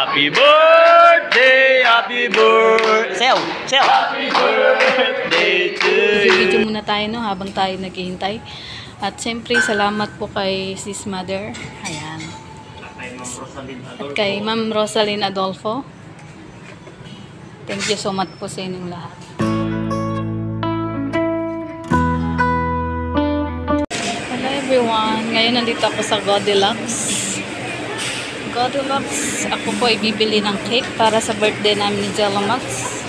Happy birthday, happy birthday. Sel. Happy birthday to you. Video muna tayo no habang tayo naghihintay. At siyempre salamat po kay sis mother. Ayan. At kay Ma'am Rosaline Adolfo. Thank you so much po sa inyong lahat. Hello everyone. Ngayon nandito ako sa Goldilocks. Ako po ay bibili ng cake para sa birthday namin ni Jello Max.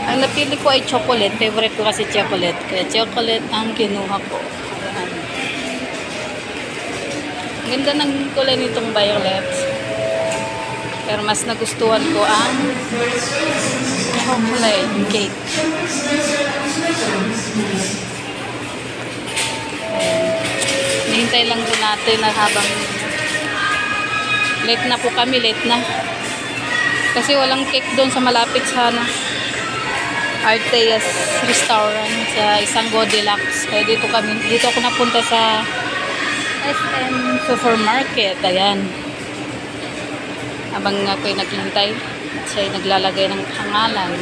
Ang napili ko ay chocolate. Favorite ko kasi chocolate. Kaya chocolate ang kinuha ko. Ayan. Ganda ng kulay nitong violet. Pero mas nagustuhan ko ang chocolate cake. Nihintay lang din natin na habang late na po kami, late na. Kasi walang cake doon sa malapit sa Arteas Restaurant sa isang Goldilocks. Kaya dito ako napunta sa SM Supermarket. Ayan. Habang ako'y naghihintay, siya'y naglalagay ng pangalan.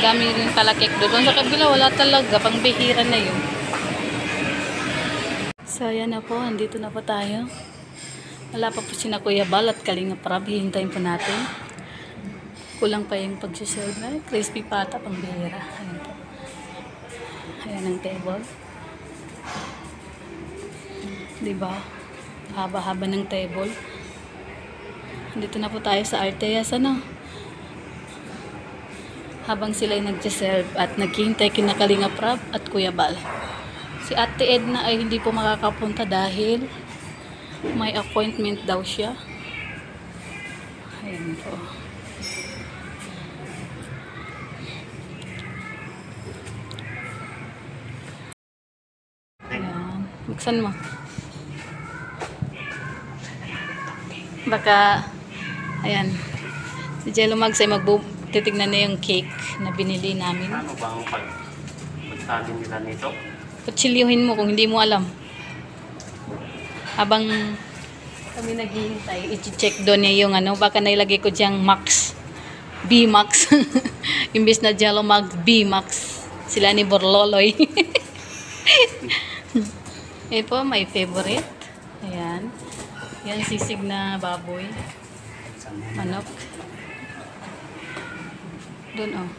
Dami rin pala cake doon. Sa kabila wala talaga, pang bihira na yun. So ayan na po, andito na po tayo. Wala pa po sina Kuya Bal at Kalinga Prab. Hihintayin po natin. Kulang pa yung pagsiserve na crispy pata, pang bihira. Ayan po. Ayan ang table. Diba? Haba-haba ng table. Andito na po tayo sa Arteas, ano? Habang sila ay nag-serve at naghihintay kina Kalinga Prab at Kuya Bal. Si Ate Edna ay hindi po makakapunta dahil may appointment daw siya. Ayan po. Ayan. Buksan mo. Baka, ayan. Si Jello Mags ay titignan na yung cake na binili namin. Ano ba ang pagtalin nila nito? Patsilyuhin mo kung hindi mo alam. Habang kami naghihintay, i-check doon niya yung ano, baka nailagay ko diyang Max. B-Max. Imbis na Jello Max, B-Max. Sila ni Borloloy. Eh po, my favorite. Ayan. Yan, sisig na baboy. Manok. Doon oh.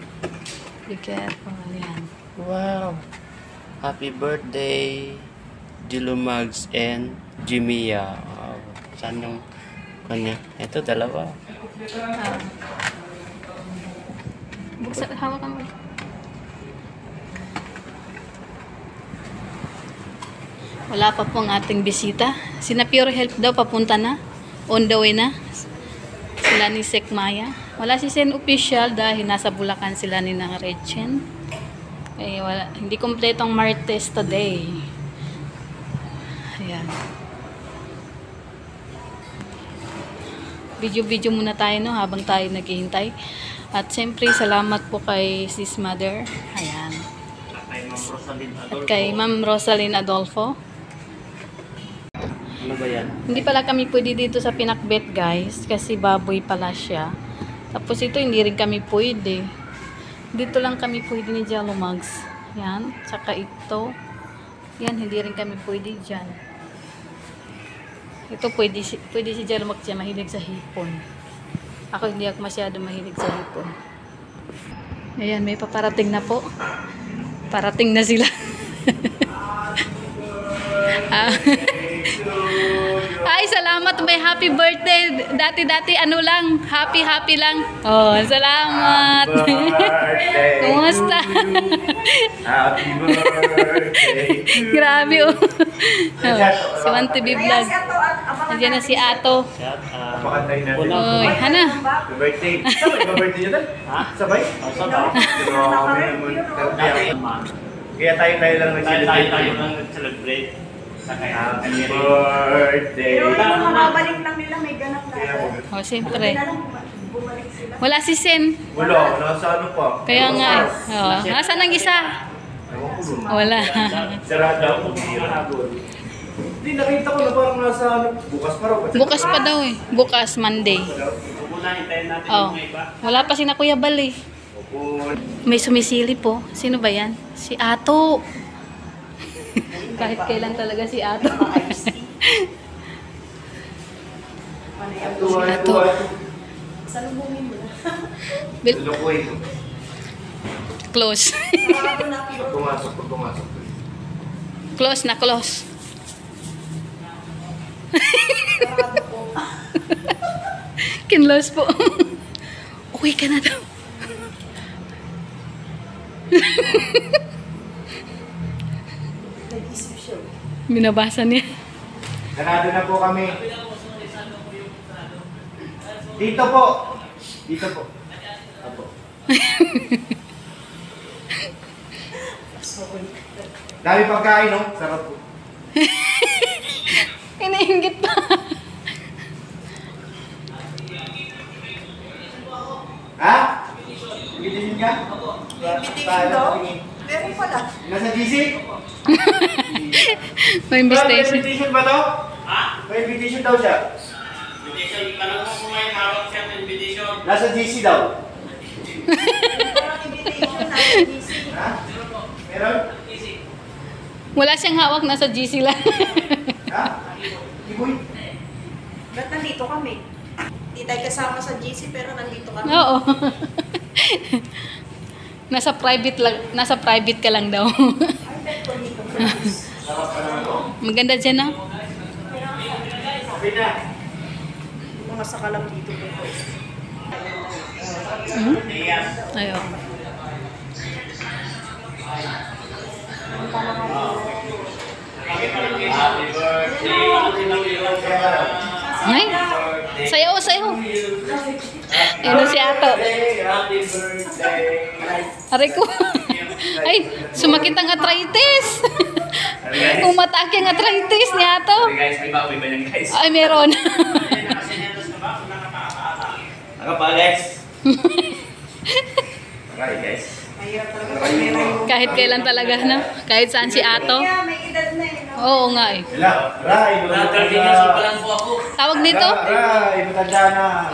Be careful. Ayan. Wow! Happy birthday, Jello Mags and Jimia. Wow. Saan yung kanya? Ito, dalawa. Buksan, hawakan mo. Wala pa po ang ating bisita. Sina Pure Health daw, papunta na. On the way na. Sila ni Sek Maya. Wala si Sen official dahil nasa Bulacan sila ni na Rechen. Eh, wala, hindi kompletong Martes today. Ayan. Video muna tayo no habang tayo naghihintay. At siyempre salamat po kay sis mother. Ayan. At kay Ma'am Rosaline Adolfo. Ano ba yan? Hindi pala kami pwede dito sa Pinakbet guys kasi baboy pala siya. Tapos ito hindi rin kami pwede. Dito lang kami pwede ni Jello Mags. Yan. Tsaka ito. Yan hindi rin kami pwede dyan. Ito pwede si Jello Mags siya mahilig sa hipon. Ako hindi ako masyado mahilig sa hipon. Ayan may paparating na po. Parating na sila. Ay, salamat. May happy birthday. Dati ano lang. Happy lang. Oh, salamat. Kumusta? Happy birthday. Grabe oh. Si One TV Vlog. Nandiyan na si Ato. Oy, Hana. Happy birthday. Sabay ba birthday nyo doon? Ha? Sabay? Sabay. Kaya tayo lang nag-celebrate. Tayo lang nag-celebrate. Happy birthday. Pero mababalik lang nila, may ganap na. Oh, siyempre. Wala si Sen. Wala, nasa ano pa. Kaya nga eh. Oh, nasaan ang isa? Ewan ko dun. Wala. Sarado ako. Hindi, nakita ko na parang nasa ano. Bukas pa raw. Bukas pa daw eh. Bukas, Monday. Oh. Wala pa si na Kuya Bal eh. May sumisili po. Sino ba yan? Si Ato. Kahit kailan talaga si Ato. Si Ato. Lukoy. Close. Pumasok. Close na close. Kinlose po. Uwi ka na daw. Binabasa niya. Ganado na po kami. Dito po. Dito po. Apo. Dami pagkain, no? Sarap po. Inainggit pa. Ha? Invitation ka? Invitation daw? Meron pala. Nasa GC? May invitation. May invitation ba to? Ha? May invitation daw siya. Invitation, tanong mo kung may hawak siya ng invitation. Nasa GC daw. Meron invitation na GC. Ha? Meron? Wala siyang hawak, nasa GC lang. Ha? Iboy? Ba't nandito kami? Hindi tayo kasama sa GC pero nandito kami. Oo. Nasa private ka lang daw. Ay, bet ko dito. Sarap pa naman to. Maganda dyan, no? Okay na. Mga sakalam dito po. Ayo. Happy birthday. Ay, sayo, sayo. Ayun si Ato. Happy birthday. Aray ko. Ay, sumakit ang arthritis. Umatake ang arthritis ni Ato. Guys, may bawi ba yan, guys? Ay, meron. Ano pa, guys? Okay, guys. Mahirap talaga pag meron yung... Kahit kailan talaga, no? Kahit saan si Ato. Kaya may edad na eh, no? Oo nga eh. Wala. Ray, Pa lang po ako. Tawag nito? Ray, matanda na.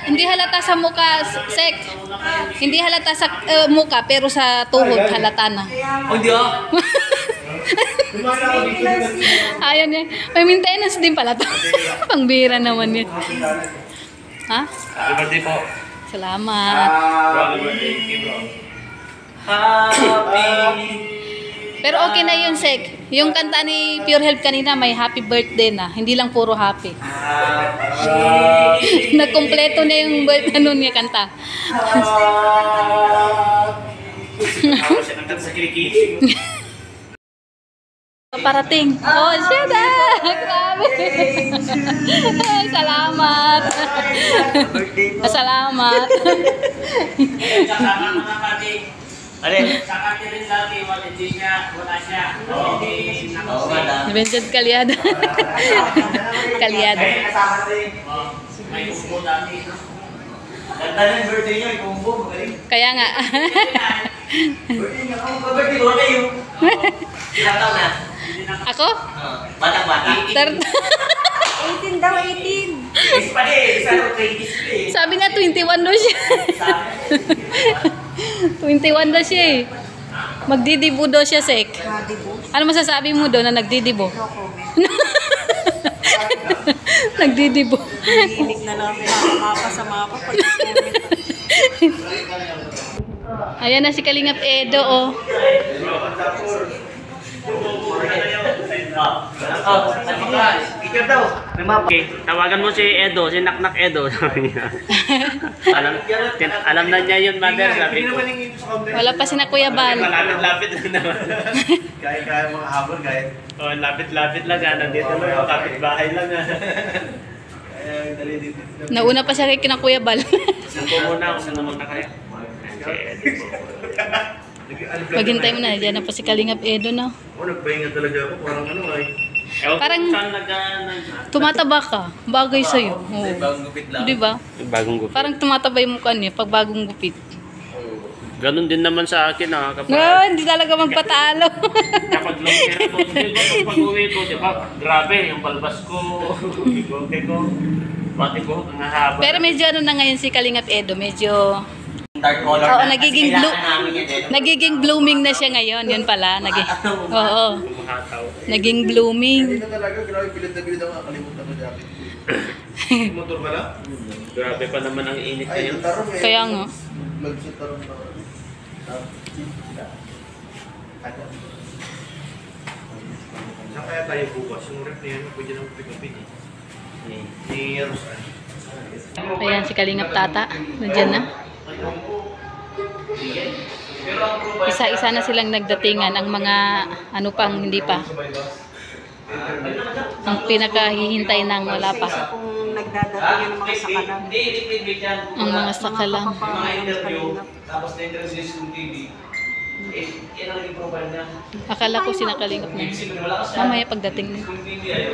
Hindi halata sa mukha, Sek. Hindi halata sa mukha, pero sa tuhod halata na. Kaya nga. Oh, hindi ah. Lumana ako dito. Ayaw niya. May maintenance din pala to. Pangbira naman yun. Ha? Happy birthday po. Salamat. Happy birthday, bro. Happy. Pero okay na yun, Sek. Yung kanta ni Pure Health kanina, may happy birthday na. Hindi lang puro happy. Nagkompleto na yung ano niya kanta. Ako siya nagkata sa kilikili. Parating. Oh, shit ah! Grabe. Ay, salamat. Salamat. Kasama mo na pati. Sa kanya rin dati, wala siya. Okay, nakasya. Vincent Calyada. Calyada. May upo dati. Ganda na yung birthday niyo, ikumbo, magaling. Kaya nga. Birthday niyo, ang birthday ko na yun. Ilang taon na? Ako? Bata-bata. 18 daw, 18. Is pa eh, isa ro 20 eh. Sabi nga 21 daw siya. 21 daw siya eh. Magdidibo daw siya, Sek. Madibo. Ano masasabi mo doon na nagdidibo? No comment. Nagdidibo. Hihimik na lang mapa sa mapa pag comment. Ayan na si Kalingap Edo, oh. Ikaw daw, may mapa. Okay, tawagan mo si Edo, si Naknak Edo. Sabi niya. alam na niya yun, mother. Sabi Hindi ko. naman yung ito sa counter. Wala pa si na Kuya Bal. Lapit-lapit lang naman. Kaya mga habol, kahit. Oh, lapit-lapit lang. Nandito lang. Oh, kapit-bahay lang. Dali dito. Nauna pa siya kay kina Kuya Bal. Sampo muna kung saan naman na kaya. Si Edo po. Paghintay mo na, diyan na pa si Kalingap Edo, no? Oh, nagpahinga talaga ako. Parang ano ay. Parang tumataba ka. Bagay sa'yo. Oo. Bagong gupit lang. Di ba? Bagong gupit. Parang tumataba yung mukha niya pag bagong gupit. Ganon din naman sa akin kapag, No, hindi talaga magpatalo. kapag long hair ako. Diba pag uwi ko, diba? Grabe, yung balbas ko, bigote ko, pati ko, ang hahaba. Pero medyo ano na ngayon si Kalingap Edo, medyo Dark color Oo, na. nagiging Kasi blue. kailangan namin yun, eh. nagiging blooming na siya ngayon. Yun pala. Oo. Mahataw. Naging blooming. Hindi na talaga, grabe, bilid na bilid ako, nakalimutan ko jacket. Motor ka lang? Grabe pa naman ang init Ay, ngayon. yung tarong eh. Kaya nga. Magsit tarong na. Saan kaya tayo bukas? Yung rep na yan, pwede nang pick-upin eh. Ni Rosan. Ayan si Kalingap Tata. Nandiyan na. Isa-isa na silang nagdatingan. Ang mga ano pang hindi pa. Ang pinakahihintay ng wala pa. Isa pong nagdadating ng mga sakalam. Hindi, repeat yan. Ang mga sakalam. Yung mga interview, tapos na-interview sa TV. Yan ang naging profile niya. Akala ko sinakalingap na. Isipin, wala ka sa Mamaya pagdating na. kung TV ayaw.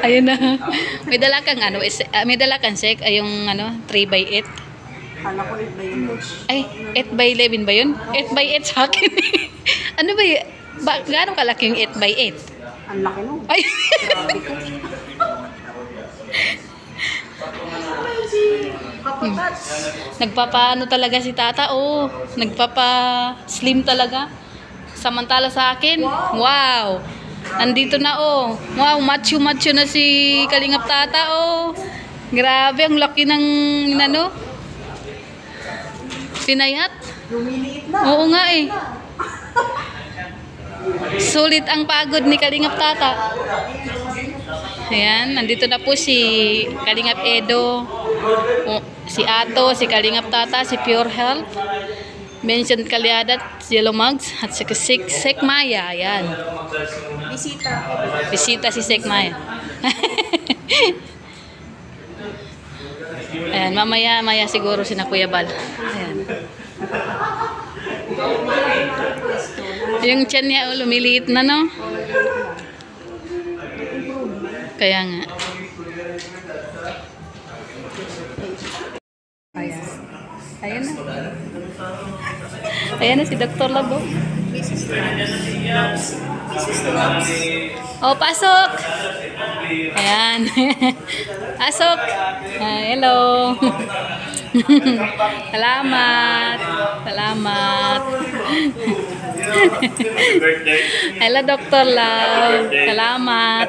Ayun na. May dala kang ano, may dala kang sek, ay yung ano, 3x8. Kala ko rin ba yun? Ay, 8x11 ba yun? 8x8 sa akin. Ano ba yun? Gaano kalaki yung 8x8? Ang laki nun. Ay! Grabe ko. Kapatats. Nagpapaano talaga si Tata, oh. Nagpapa-slim talaga. Samantala sa akin, wow! Andito na, oh. Wow, macho-macho na si Kalingap Tata, oh. Grabe, ang laki ng, ano, pinayat. Lumiliit na. Oo nga eh. Sulit ang pagod ni Kalingap Tata. Ayan, nandito na po si Kalingap Edo, si Ato, si Kalingap Tata, si Pure Health, Mention Kalyadat, Yellow Mugs, at si Sek Maya. Ayan. Bisita. Bisita si Sek Maya. Ayan, mamaya siguro si na Kuya Bal. Ayan. Yung tiyan niya, oh, lumiliit na, no? Kaya nga. Ayan. Ayan na. Ayan na si Dr. Labo. Oh, pasok! Ayan. Pasok! Hello! Salamat! Salamat! Hello, Dr. Love! Salamat!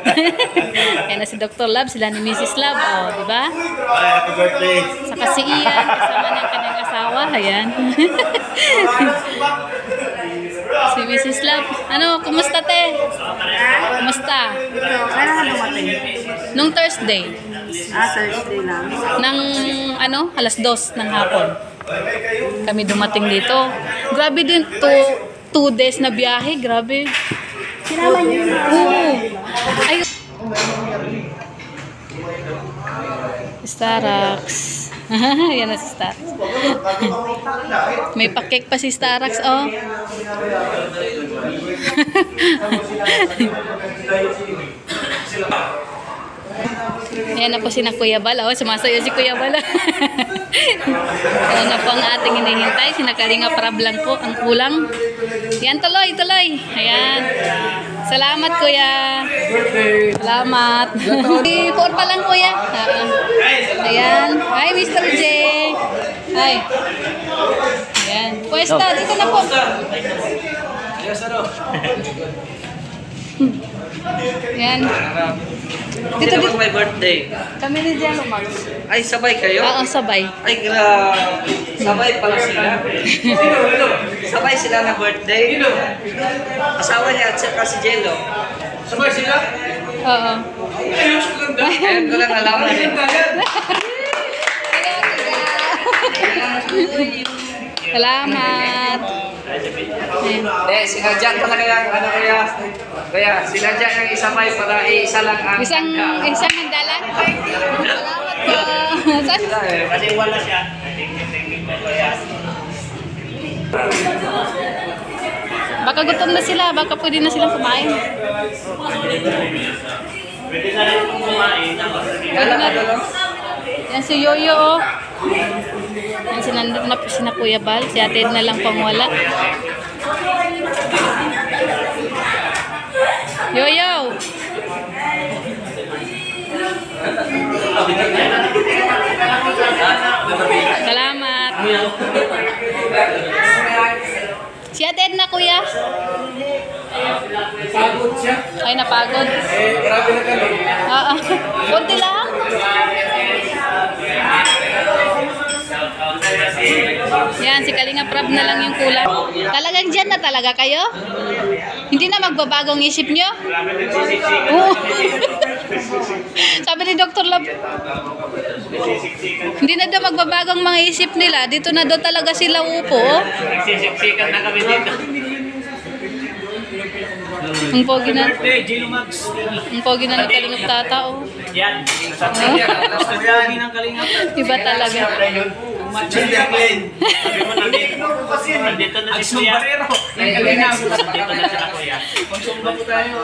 Ayan na si Dr. Love, sila ni Mrs. Love. Oh, diba? Happy birthday! Saka si Ian, kasama ng kanyang asawa. Ayan. Si Mrs. Love. Ano, kumusta te? Kumusta? Kaya nga dumating. Nung Thursday, Thursday lang. ng ano, 2:00 ng hapon. Kami dumating dito. Grabe din, 2 days na biyahe. Grabe. Sinama niyo na. Oo. Ay. Starbucks. Yan na si Starbucks. May pakek pa si Starbucks, oh. Yan na po si na Kuya Bal. Oh, sumasayo si Kuya Bal. Yan na po ang ating hinihintay. Sinakalinga Prab lang po ang kulang. Yan, tuloy. Ayan. Salamat, Kuya. Salamat. 4 pa lang, Kuya. Ayan. Hi, Mr. J. Hi. Ayan. Pwesta, dito na po. Ayan. Dito. my birthday. Kami ni Jello Mags. Ay, sabay kayo? Oo, sabay. Ay, sabay pala sila. Sabay sila na birthday. Asawa niya at saka si Jello. Sabay sila? Oo. Ngayon ko lang alam na rin. Salamat. Sinadya talaga yung ano kaya sinadya yung isabay para isa lang ang Isang handalan. Salamat po. Saan? kasi wala siya. Baka gutom na sila, baka pwede na silang kumain. Pwede na rin kung kumain. Yan si Yoyo, oh. Yan si nandun na po si na Kuya Bal. Si Ate na lang pang wala. Yoyo! Salamat. Si Ate na, Kuya? Pagod siya. Ay, napagod. Grabe na kami. Oo. Kunti lang. Yan, si Kalinga Prab na lang yung kulang. Talagang dyan na talaga kayo? Hindi na magbabagong isip nyo? Oo. Sabi ni Dr. Lab, hindi na daw magbabagong mga isip nila. Dito na daw talaga sila upo. Nagsisiksikan na kami dito. Ang pogi na. Gino Max. Ang pogi na ng Kalingap Tata, oh. Yan. Iba talaga. Sabi mo, nandito na si Kuya. Nandito na si Kuya.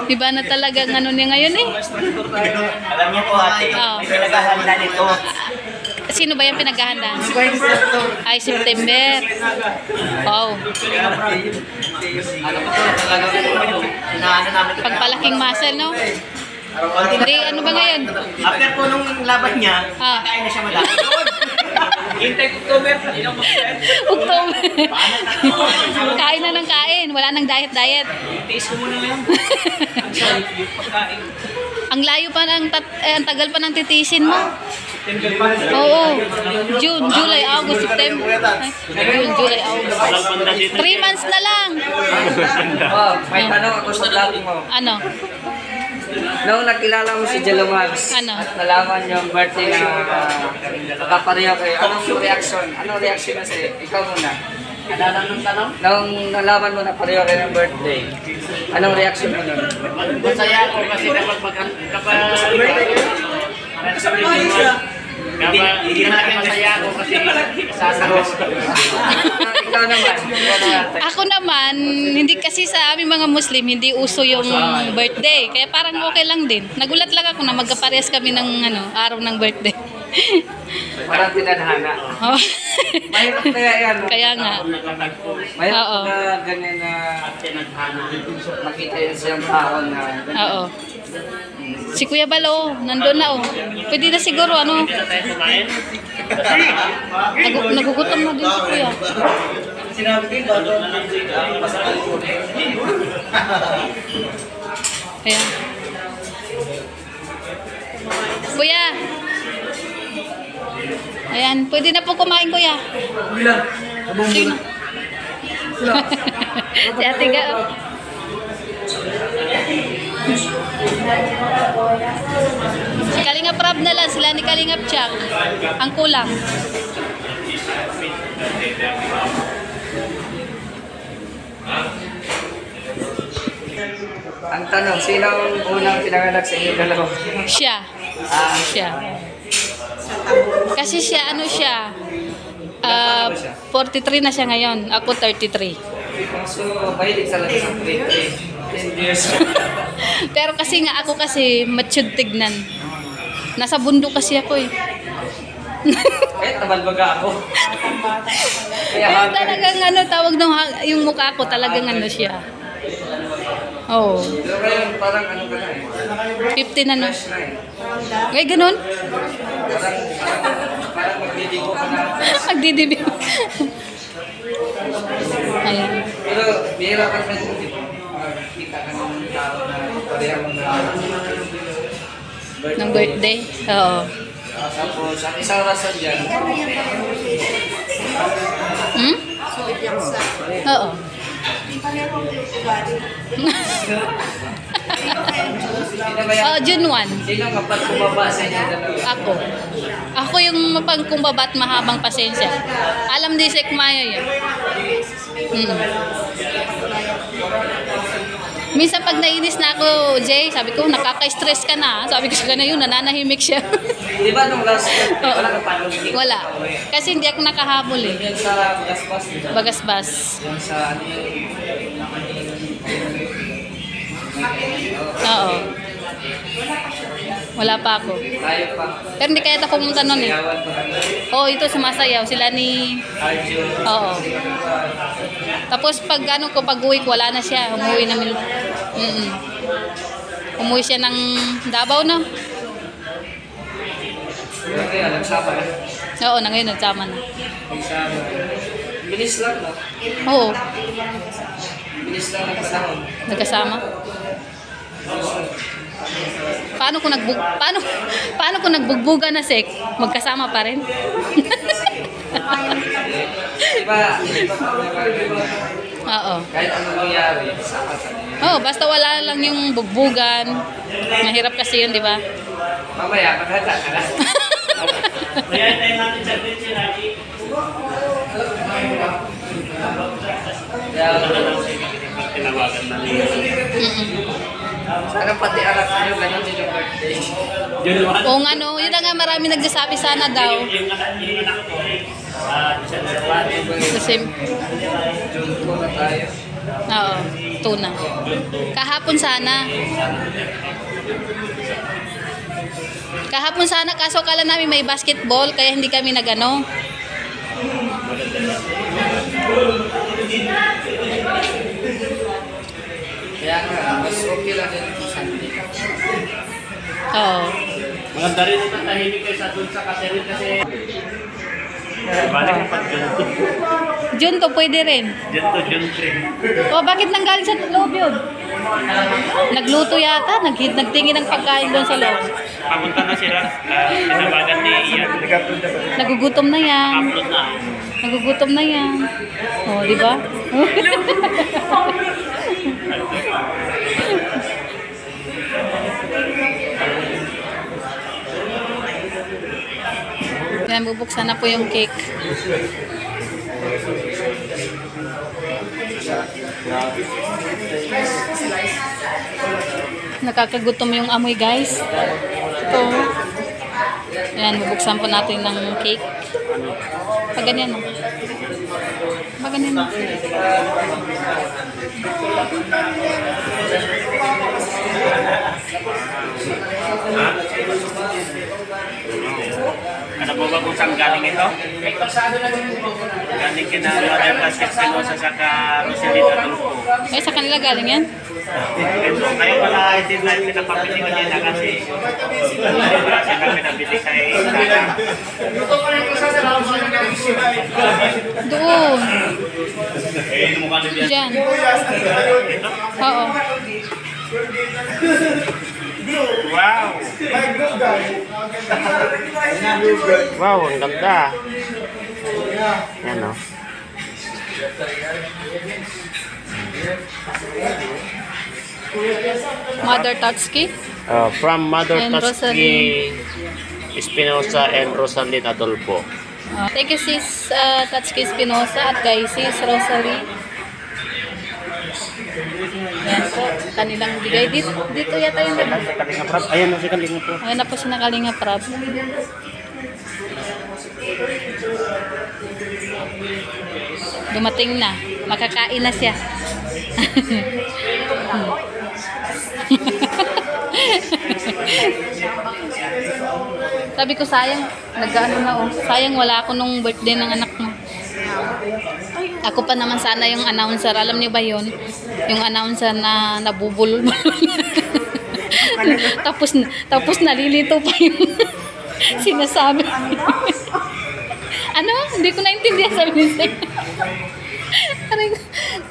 Iba na talaga ang ano niya ngayon, eh. Alam niyo po ate, Oo. may pinaghahanda nito. Sino ba yung pinaghahanda? Ay, September. Wow. Ano po ito, talaga inaano namin ito. Pagpalaking muscle, no? Hindi, ano ba ngayon? After po nung laban niya, Ah. kaya na siya madami. Hintay October. Ilang mag-start? October. Kain na ng kain. Wala nang diet-diet. Tiis ko muna ngayon. Yung pagkain. Ang layo pa ng, ang tagal pa ng titisin mo. September pa. Oo. June, July, August, September. Ay, June, July, August. Walang banda dito. 3 months na lang. Oh, may tanong ako sa vlog mo. Ano? Noong nakilala mo si Jello Max Ano? at nalaman yung birthday na nakapareho kayo, anong reaction? Anong reaction na sa'yo? Ikaw muna. Noong nalaman mo na pareho kayo ng birthday, anong reaction mo nun? Masaya ako kasi hindi na masaya ako kasi sasagot. Ikaw naman. Ako naman, hindi kasi sa aming mga Muslim, hindi uso yung birthday. Kaya parang okay lang din. Nagulat lang ako na magkaparehas kami ng araw ng birthday. Parang tinadhana. Oh. Mahirap kaya yan. Kaya nga. Mahirap Oo. na ganyan na makita yun siyang tao na Oo. Si Kuya Balo, nandun na, oh. Pwede na siguro, ano. Hindi na tayo kumain. Nagugutom na din si Kuya. Ayan. Kuya. Ayan, pwede na po kumain, Kuya. Sino? Si Ate Ga. Si Kalingap Rab na lang, sila ni Kalingap Chak. Ang kulang. ang tanong, sino ang unang pinanganak sa inyo dalawa? Siya. Siya. Kasi siya, ano siya? 43 na siya ngayon. Ako 33. So, mahilig sa lahat sa 10 years. Pero kasi nga, ako kasi matured tignan. Nasa bundok kasi ako eh. Eh, tabalbaga ako. Kaya talagang ano, tawag ng yung mukha ko, talagang ano siya. Oh, Pero ngayon, parang ano ka na eh. 15 ano. Fresh na eh. Ay, ganun? Parang magdidigo ka na. Magdidibi. Ayan. Pero, bihira ka naman yung tipo. Kita ka ng tao na pareha mo na Ng birthday. Oo. Tapos, ang isang rason dyan, Hmm? Oo. sino ba yan? June 1. Sino mapagkumaba sa inyo dalawa? Ako. Ako yung mapagkumbaba at mahabang pasensya. Alam ni Sek Maya yan. Minsan pag nainis na ako, Jay, sabi ko, nakaka-stress ka na. Sabi ko sa kanya yun, nananahimik siya. Di ba nung last year, wala ka paano? Wala. Kasi hindi ako nakahabol eh. Yung sa Gaspas, Bagasbas. yung sa ano yun, Oo. Wala pa ako. Tayo pa. Pero hindi kaya ako pumunta nun eh. Sayawan pa. Oo, ito sumasayaw. Sila ni... Arjun. Oo. Tapos pag ano ko, pag uwi ko, wala na siya. Umuwi na umuwi siya ng Davao, no? Kaya nagsama na. Oo, na ngayon nagsama na. Nagsama. Bilis lang, no? Oo, Bilis lang ang panahon. nagkasama. Paano kung nagbugbuga na sek, magkasama pa rin? Diba? Oo. Kahit anong nangyari, sama sa niyo. Oo, basta wala lang yung bugbugan. Mahirap kasi yun, di ba? Mamaya, maghata ka na. Kaya tayo natin sa bridge yun, Aki. Kaya, Tinawagan na niya. sana pati anak niyo, ganun din yung birthday. Oo nga no, yun na nga marami nagsasabi sana daw. Yung anak ko, December 1. Kasi, June 2 na tayo. oo, tuna. Kahapon sana. Kahapon sana, kaso kala namin may basketball, kaya hindi kami nagano. Kaya nga, mas okay lang din kung Sunday. Oo. Maganda rin ito, tahimik kayo sa dun sa Catherine kasi... Balik na pag ganito. June to, pwede rin. June 3. O, bakit nanggaling sa loob yun? Nagluto yata, nagtingin ng pagkain doon sa loob. Papunta na sila. Tinawagan ni Ian. Nagugutom na yan. Upload na. Nagugutom na yan. O, di ba? Yan, bubuksan na po yung cake. Nakakagutom yung amoy, guys. Ito. Yan, bubuksan po natin ng cake. Pag ganyan, no? Pag ganyan, no? Ano po ba kung saan galing ito? Galing kina Mother Basket Pinosa sa Rosalita Tulpo. Eh, sa kanila galing yan? Ito, ngayon wala din na pinapabili ko nila kasi sila pinabili kay Tana. Doon. Diyan. Oo. Wow! Wow, ang ganda. Yan o. Mother Tatsuki. From Mother And Tatsuki Espinosa and Rosalyn Adolfo. Thank you, sis Tatsuki Espinosa at kay sis Rosalie. Yan po, kanilang bigay. Dito yata yung diba? Kalinga Prab. Ayan na si Kalinga Prab. Ayan na po si Kalinga Prab. Dumating na. Makakain na siya. Sabi ko sayang, nag-ano na oh. Sayang wala ako nung birthday ng anak mo. Ako pa naman sana yung announcer. Alam niyo ba yun? Yung announcer na nabubulol. tapos nalilito pa yung sinasabi. Ano? Hindi ko naintindihan sabi ni Sek.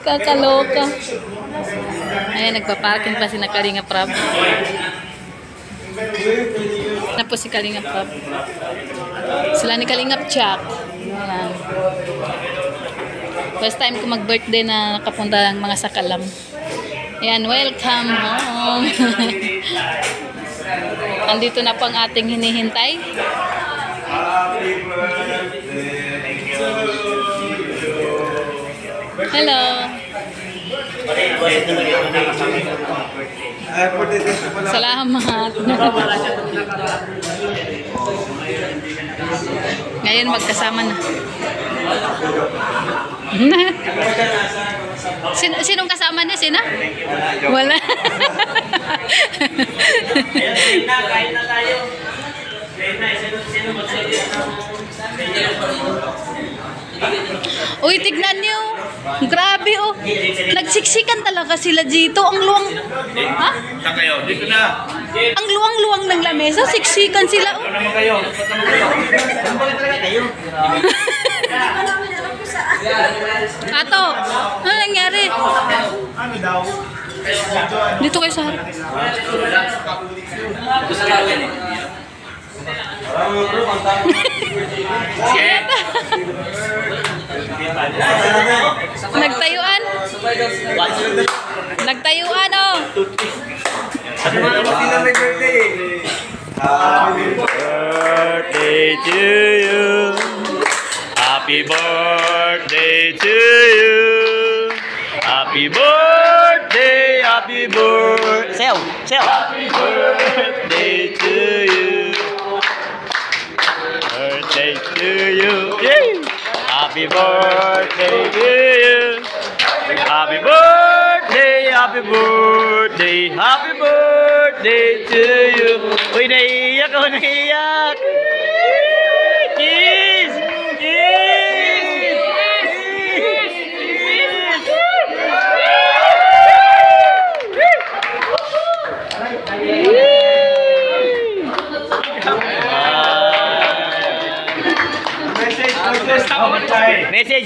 Kakaloka. Ayan, nagpa-parking pa si Kalinga Prab. Na po si Kalinga Prab. Sila ni Kalinga Chak. Ayan. First time ko mag-birthday na nakapunta ng mga sakalam. Ayan, welcome home. Andito na po ang ating hinihintay. Hello. Salamat. Ngayon magkasama na. Sinong kasama niya? Sina? Wala. Ayun, kain na tayo. Kain na, sino magsalit ng... Uy, tignan niyo. Grabe oh. Nagsiksikan talaga sila dito. Ang luwang... Ha? Saan kayo? Dito na. Ang luwang-luwang ng lamesa. Siksikan sila oh. Ano naman kayo? Ato, ano nangyari? Ano daw? Dito kayo sa harap. Nagtayuan? Nagtayuan oh. Birthday to you. Happy birthday to you. Happy birthday, happy birthday. Sel. Happy birthday to you. Birthday to you. Yay! Happy birthday to you. Happy birthday, happy birthday, happy birthday to you. Uy, naiiyak ako, naiiyak. Cheese! Cheese!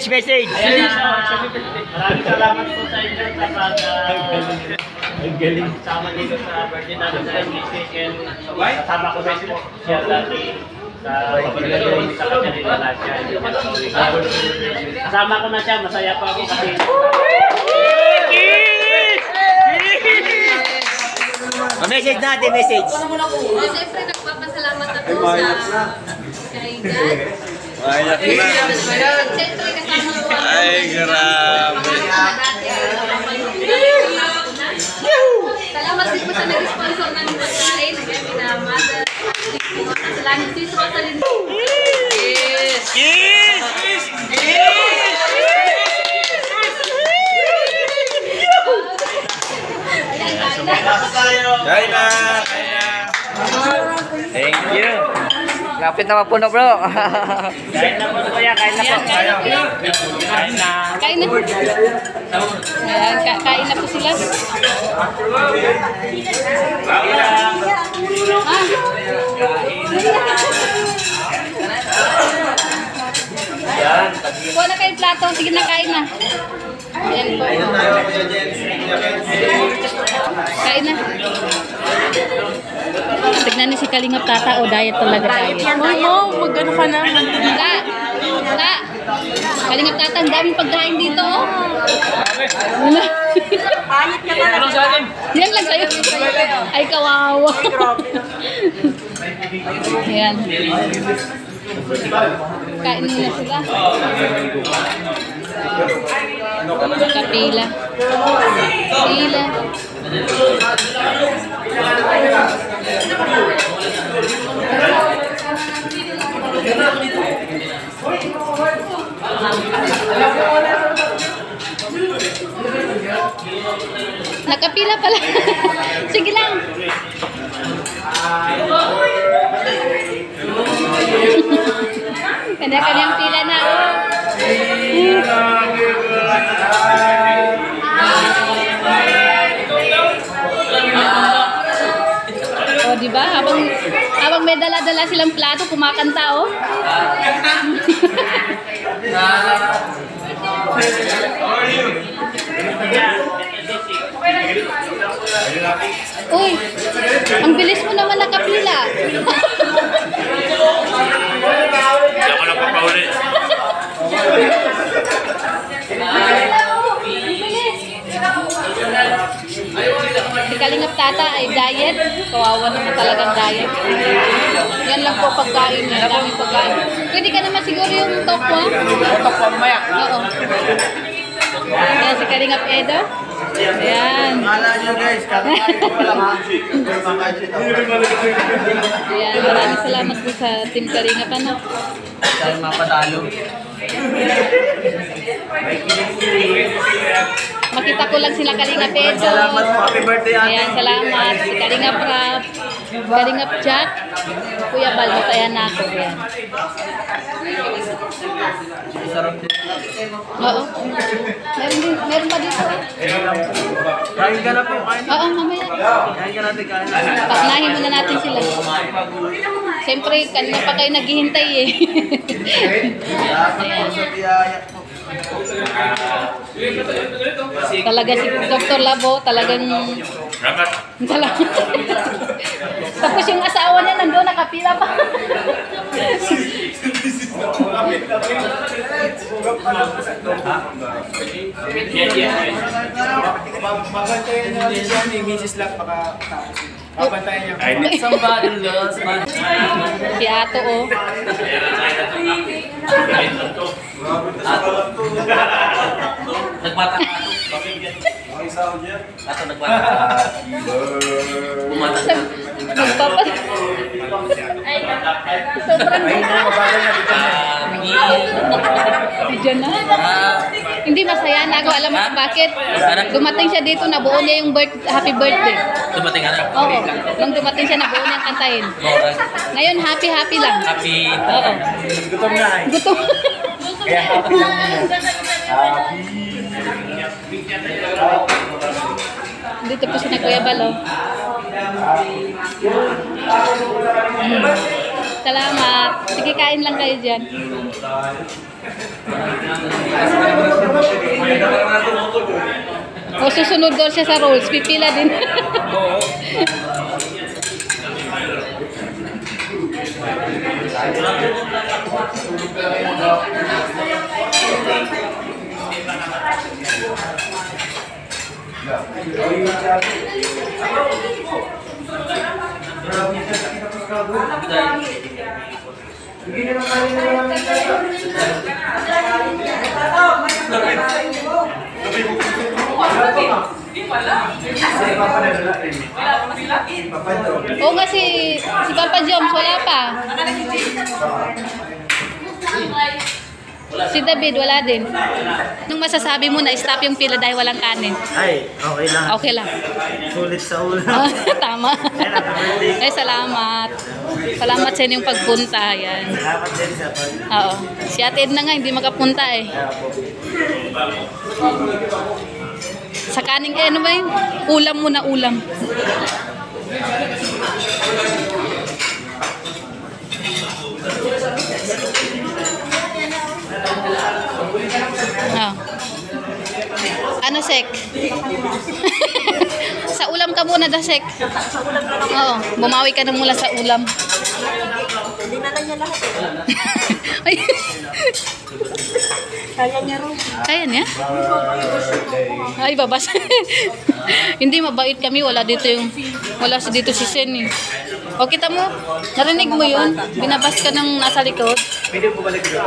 Message. Maraming salamat po sa inyo sa pag-galing sama dito sa birthday namin sa MCC and kasama ko rin po siya lagi sa pag-galing sa kanya nila lahat siya. Kasama ko na siya, masaya pa ako kasi Message natin, message. Siyempre, nagpapasalamat ako sa kay God. Ayak na. Siyempre, kasama ko ako. Ay, grabe. Salamat din po sa nag-sponsor ng pagkain. Kaya minamada. Salamat din sa Rosalyn. Kiss! Kain na! Thank you. Lapit na mapuno, bro. Kain na po, kuya. Kain na po. Kain na. Kain na. Ayan, kain na po sila. Yan. Kuha na kayo plato. Sige na, kain na. Ayan po. Kain na. Tignan ni si Kalingap Tata. O, diet talaga, diet. Mag-ano ka na? Wala. Kalingap Tata, ang daming pagkain dito. Oh. Wala. Pangit ka talaga. Yan lang sa'yo. Ay, kawawa. Ayan. Kain na sila. Kapila. Pila. Nakapila pala. Sige lang. Kanya-kanyang pila na. O, diba? Habang may dala-dala silang plato, kumakanta, oh. Uy, ang bilis mo naman nakapila. Hindi ako napapahuli. Si Kalingap Tata ay diet. Kawawa naman talagang diet. Yan lang po pagkain niya. Daming pagkain. Pwede ka naman siguro yung tokwa. Tokwa mamaya. Oo. Ayan si Kalingap Edo. Ayan. Ayan. Maraming salamat po sa Team Kalingap. Ano? Tayo mapatalo. Makita ko lang sila Kalinga Pedro. Salamat po. Happy birthday, ate. Ayan, salamat. Si Kalinga Prab, Kalinga Jack, Kuya Bal, masaya na ako. Ayan. Oo. Meron pa dito. Kain ka na po. Kain. Oo, mamaya. Kain ka natin. Kain. Paunahin muna natin sila. Siyempre, kanina pa kayo naghihintay eh. Salamat po sa biyaya po. Talaga si Dr. Labo, talagang... Salamat. Tapos yung asawa niya nandun, nakapila pa. Mabantayan natin siya ni Mrs. Lack baka tapos. Mabantayan niya. Somebody loves my... Si Ato, oh. Nagbata ka ato. Ato nagbata ka. Bumata ka. Nagpapa... Sobrang Diyan na. Hindi masaya na ako. Alam mo kung bakit? Dumating siya dito, nabuo niya yung happy birthday. Dumating ka na. Oo. Nung dumating siya, nabuo niya ang kantahin. Ngayon, happy lang. Happy. Oo. Gutom na eh. Gutom. Kaya happy lang muna. Dito po si na Kuya Balo. Salamat. Sige, kain lang kayo dyan. O susunod doon siya sa rolls. Pipila din. Oo nga si Papa Joms, wala pa. Si David, wala din. Nung masasabi mo na stop yung pila dahil walang kanin. Ay, okay lang. Okay lang. Sulit sa ulo. Tama. Ay, salamat. Salamat sa inyong pagpunta. Yan. Salamat din sa pag... Oo. Si Ate Edna nga, hindi makapunta eh. Sa kaning, ano ba yun? Ulam muna, ulam. Oh. Ano, Sek? Sa ulam ka muna, da, Sek. Oo, bumawi ka na mula sa ulam. Dinala niya lahat. Ay. Kaya niya rin. Kaya niya? Ay, babas. Hindi mabait kami, wala dito dito si Sen eh. O kita mo, narinig mo yun? Binabas ka ng nasa likod. Pwede po balik dito?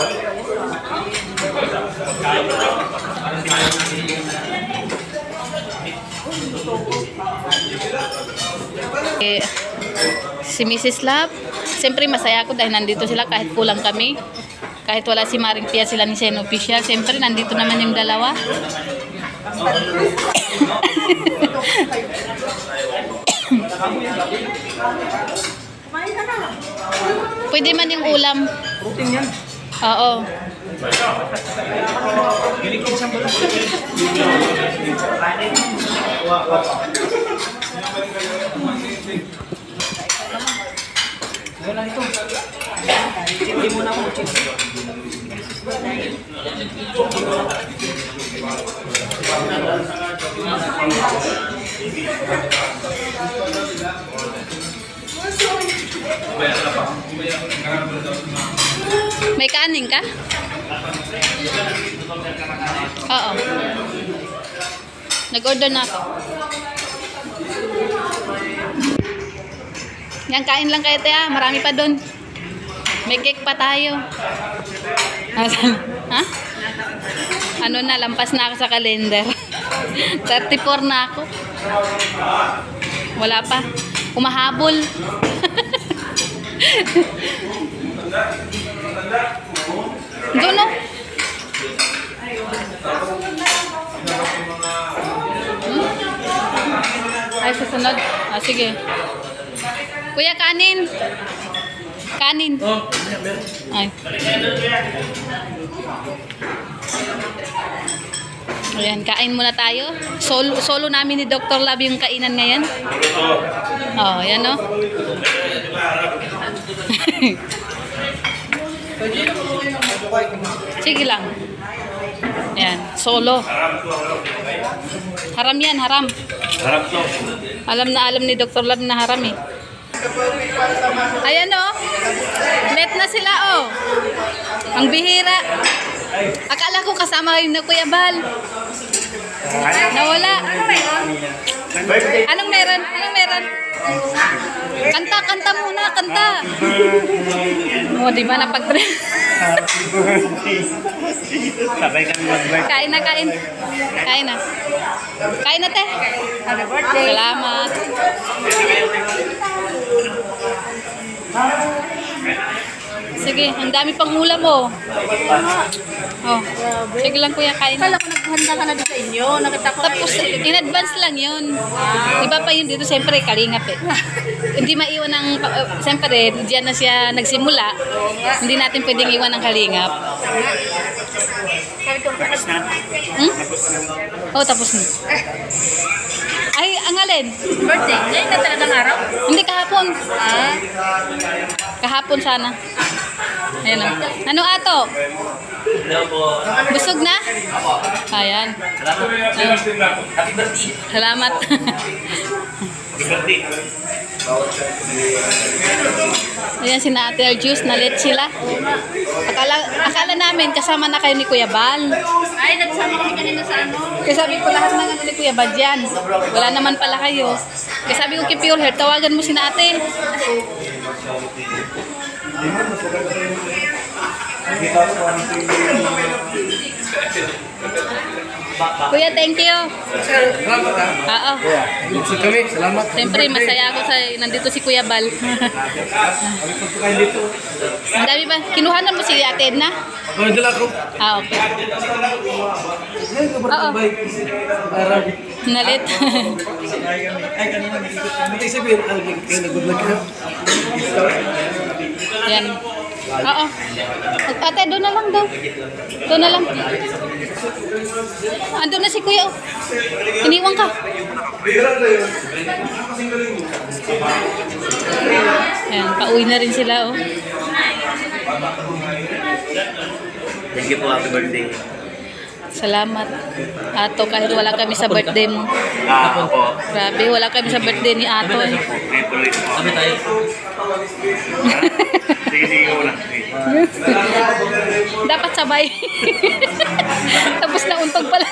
Si Mrs. Love, siyempre masaya ako dahil nandito sila kahit kulang kami. Kahit wala si Maring Pia, sila ni Sen Official, siyempre nandito naman yung dalawa. Pwede man yung ulam. Protein yan. Oo. Giligid siyang balas. Wala ito. Hindi mo na ako chips. May kanin ka? Oo. Nag-order na ako. Yan, kain lang kayo, Tia. Marami pa doon. May cake pa tayo. Ha? Ano na, lampas na ako sa kalender. 34 na ako. Wala pa. Kumahabol. Doon, no? Sunod. Ah, sige. Kuya, kanin. Kanin. Ay. Ayan, kain muna tayo. Solo namin ni Dr. Lab yung kainan ngayon. Oh, ayan o. Sige lang. Ayan, solo. Haram yan, haram. Harap to. Alam na alam ni Dr. Lab na haram eh. Ayan o. Late na sila o. Ang bihira. Akala ko kasama kayo na Kuya Bal. Nawala. Anong meron? Anong meron? Kanta, kanta muna, kanta. O, di ba napag-trend? Sabay kami mag-birthday. Kain na, kain. Kain na. Kain na, te. Happy birthday. Salamat. Sige, ang dami pang ulam mo. Oh, sige lang kuya, kain na. Kala ko naghanda ka na doon sa inyo. Nakita ko Tapos, in advance lang yun. Iba pa yun dito, siyempre, kalingap eh. Hindi maiwan ng, siyempre, diyan na siya nagsimula. Hindi natin pwedeng iwan ng kalingap. Hmm? Oh, tapos na. Ay, ang alin? birthday. Ngayon na talagang araw. Hindi, kahapon. Kahapon sana. Ayan o. Ano ato? Busog na? Ayan. Happy birthday. Salamat. Happy birthday. Ayan, si Ate Juice, na-late sila. Akala namin kasama na kayo ni Kuya Bal. Ay, nagsama kami kanina sa ano. Kasi sabi ko lahat ng ano ni Kuya Bal dyan. Wala naman pala kayo. Kasi sabi ko kay Pure Hair, tawagan mo si Ate. Kuya, thank you. Salamat ha. Oo. Busog kami, salamat. Siyempre, masaya ako sa nandito si Kuya Bal. Ang dami ba? Kinuhanan mo si Ate Edna? Ako nagdala ko. Ah, okay. Oo. Nalit. Hindi sabihin, kayo nag-vlog ka. Yan. Oo. Ate, doon na lang daw. Doon na lang. Andun na si Kuya. Oh. Iniwan ka. Yan, pauwi na rin sila. Oh. Thank you po, happy birthday. Salamat. Ato, kahit wala kami sa birthday mo. Opo. Grabe, wala kami sa birthday ni Ato. Eh. Sabi tayo. Sige, sige muna. Dapat sabay. Tapos na untog pala.